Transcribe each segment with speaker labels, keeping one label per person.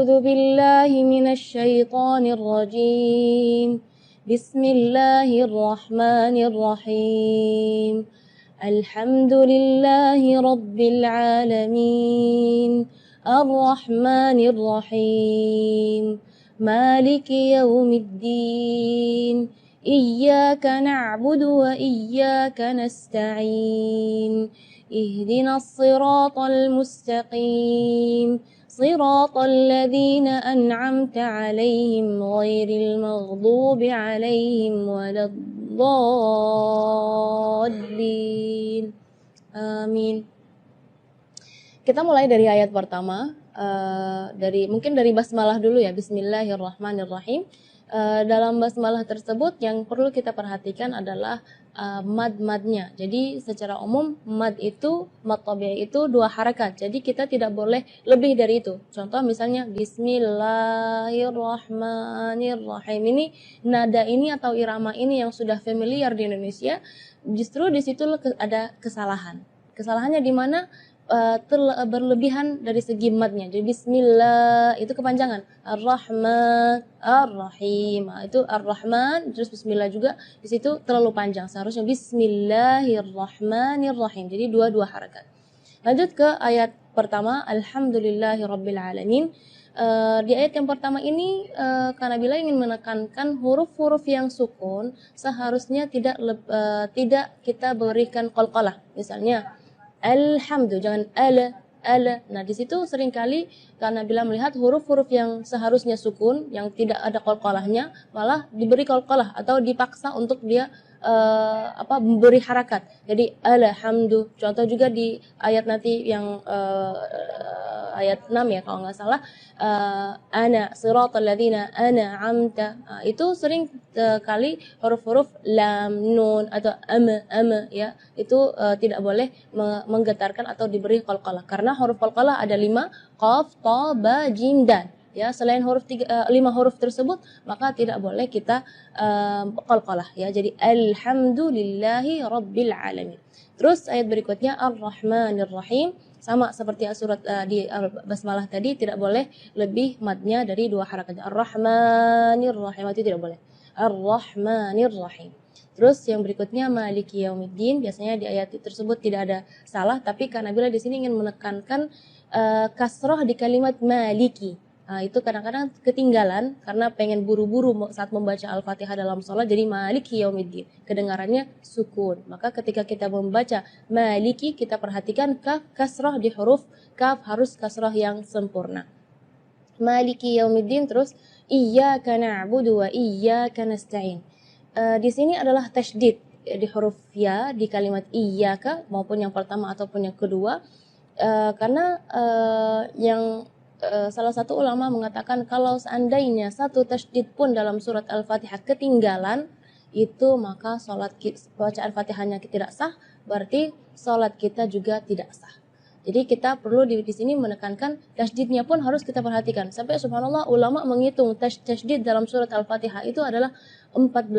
Speaker 1: أعوذ بالله من الشيطان الرجيم بسم الله الرحمن الرحيم الحمد لله رب العالمين الرحمن الرحيم مالك يوم الدين إياك نعبد وإياك نستعين اهدنا الصراط المستقيم صراط الذين أنعمت عليهم غير المغضوب عليهم ولا الضالين آمين. Kita mulai dari ayat pertama, mungkin dari basmalah dulu ya. Bismillahirrahmanirrahim. Dalam basmalah tersebut yang perlu kita perhatikan adalah mad-madnya. Jadi secara umum mad tabi'i itu 2 harakat. Jadi kita tidak boleh lebih dari itu. Contoh misalnya Bismillahirrahmanirrahim. Ini nada ini atau irama ini yang sudah familiar di Indonesia, justru di situ ada kesalahan. Kesalahannya di mana? Berlebihan dari segi madnya. Jadi bismillah itu kepanjangan. Ar-Rahman, Ar-Rahim. Itu Ar-Rahman terus bismillah juga di situ terlalu panjang. Seharusnya Bismillahirrahmanirrahim. Jadi dua harakat. Lanjut ke ayat pertama, Alhamdulillahirabbil alamin. Di ayat yang pertama ini karena bila ingin menekankan huruf-huruf yang sukun seharusnya tidak kita berikan qalqalah. Misalnya alhamdu, jangan ala. Nah, di situ seringkali karena bila melihat huruf-huruf yang seharusnya sukun, yang tidak ada qalqalahnya, malah diberi qalqalah atau dipaksa untuk dia memberi harakat. Jadi alhamdu. Contoh juga di ayat nanti yang ayat 6 ya kalau nggak salah, ana siratal ladzina an'amta. Itu sering kali huruf-huruf lam, nun atau ama ya, itu tidak boleh menggetarkan atau diberi qalqalah karena huruf qalqalah ada 5, qaf, ta, ba, jim, dal. Ya, selain 5 huruf tersebut maka tidak boleh kita qalqalah ya. Jadi alhamdulillahi rabbil alamin. Terus ayat berikutnya Ar-Rahmanir Rahim, sama seperti surat di basmalah tadi, tidak boleh lebih madnya dari 2 harakat. Ar-Rahmanir Rahim itu tidak boleh. Ar-Rahmanir Rahim. Terus yang berikutnya Maliki Yaumiddin, biasanya di ayat tersebut tidak ada salah, tapi karena bila di sini ingin menekankan kasrah di kalimat Maliki. Itu kadang-kadang ketinggalan karena pengen buru-buru saat membaca Al-Fatihah dalam sholat, jadi Maliki Yaumiddin kedengarannya sukun. Maka ketika kita membaca Maliki, kita perhatikan kaf kasrah di huruf kaf harus kasrah yang sempurna. Maliki Yaumiddin. Terus Iyyaka na'budu wa iyyaka nasta'in. Di sini adalah tasydid di huruf ya di kalimat iyyaka, maupun yang pertama ataupun yang kedua, karena salah satu ulama mengatakan kalau seandainya satu tasydid pun dalam surat Al-Fatihah ketinggalan, itu maka bacaan Fatihahnya tidak sah, berarti salat kita juga tidak sah. Jadi kita perlu di sini menekankan tasydidnya pun harus kita perhatikan. Sampai subhanallah ulama menghitung tasydid dalam surat Al-Fatihah itu adalah 14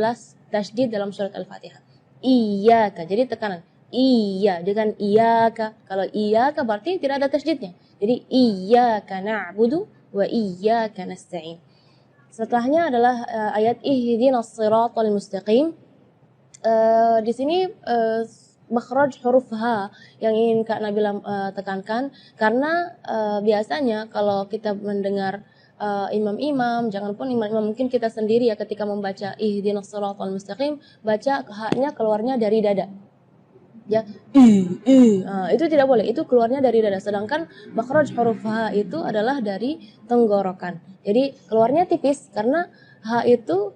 Speaker 1: tasydid dalam surat Al-Fatihah. Iyyaka, jadi tekanan iya dengan iyaka. Kalau iyaka berarti tidak ada tasydidnya. Jadi iyyaka na'budu wa iyyaka nasta'in. Setelahnya adalah ayat ihdinas siratal mustaqim. Di sini makhraj huruf H yang ingin Kak Nabila tekankan, karena biasanya kalau kita mendengar imam-imam, janganpun imam-imam, mungkin kita sendiri ya ketika membaca ihdinas siratal mustaqim, baca H-nya keluarnya dari dada. Ya, itu tidak boleh, itu keluarnya dari dada. Sedangkan makhraj huruf H itu adalah dari tenggorokan. Jadi keluarnya tipis karena H itu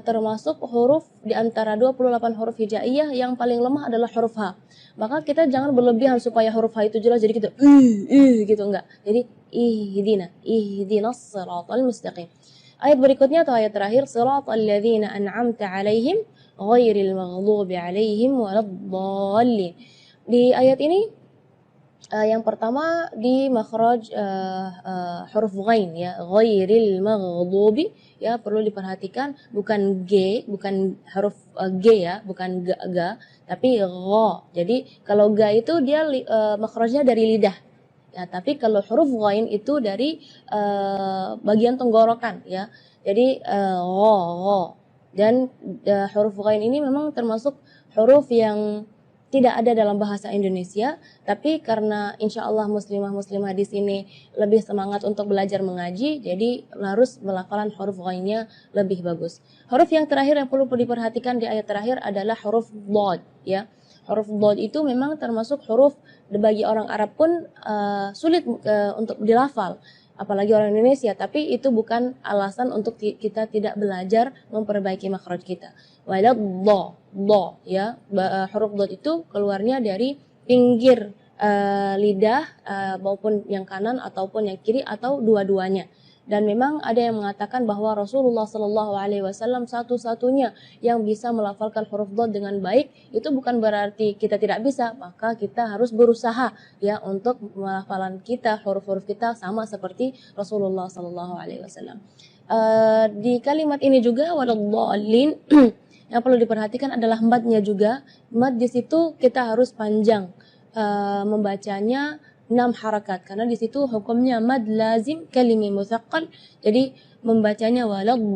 Speaker 1: termasuk huruf di antara 28 huruf hijaiyah yang paling lemah adalah huruf H. Maka kita jangan berlebihan supaya huruf H itu jelas, jadi kita gitu, enggak. Jadi ihdinas siratal mustaqim. Ayat berikutnya atau ayat terakhir, siratal ladzina an'amta 'alaihim ghairil maghdubi 'alaihim waladdallin. Di ayat ini yang pertama di makhraj huruf ghain ya, ghairil maghdubi ya, perlu diperhatikan bukan G, bukan huruf G ya, bukan ga, tapi gha. Jadi kalau ga itu dia makhrajnya dari lidah. Ya, tapi kalau huruf ghain itu dari bagian tenggorokan ya. Jadi dan huruf ghain ini memang termasuk huruf yang tidak ada dalam bahasa Indonesia, tapi karena insya Allah muslimah-muslimah di sini lebih semangat untuk belajar mengaji, jadi harus melafalan huruf ghainnya lebih bagus. Huruf yang terakhir yang perlu diperhatikan di ayat terakhir adalah huruf dhad ya. Huruf dhad itu memang termasuk huruf bagi orang Arab pun sulit untuk dilafal, apalagi orang Indonesia, tapi itu bukan alasan untuk kita tidak belajar memperbaiki makhraj kita. Walad dha ya, huruf dhad itu keluarnya dari pinggir lidah maupun yang kanan ataupun yang kiri atau dua-duanya. Dan memang ada yang mengatakan bahwa Rasulullah Shallallahu Alaihi Wasallam satu-satunya yang bisa melafalkan huruf dhad dengan baik. Itu bukan berarti kita tidak bisa, maka kita harus berusaha ya untuk melafalan kita, huruf-huruf kita sama seperti Rasulullah Shallallahu Alaihi Wasallam. Di kalimat ini juga waladhdallin yang perlu diperhatikan adalah madnya juga. Mad di situ kita harus panjang membacanya 6 harakat karena di situ hukumnya mad lazim kalimi mutsaqqal, jadi membacanya waladhdallin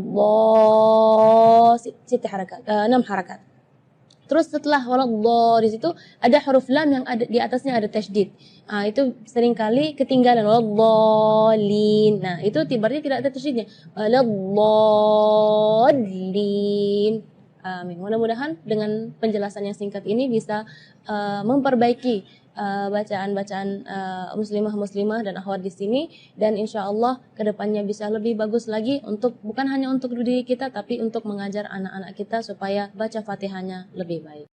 Speaker 1: 6 harakat. Terus setelah waladhdallin di situ ada huruf lam yang ada di atasnya ada tasydid. Itu seringkali ketinggalan waladhdallin. Nah, itu berarti tidak ada tasydidnya. Waladhdallin. Amin. Mudah-mudahan dengan penjelasan yang singkat ini bisa memperbaiki bacaan-bacaan muslimah-muslimah dan akhwat di sini, dan insya Allah kedepannya bisa lebih bagus lagi untuk bukan hanya untuk diri kita tapi untuk mengajar anak-anak kita supaya baca Fatihahnya lebih baik.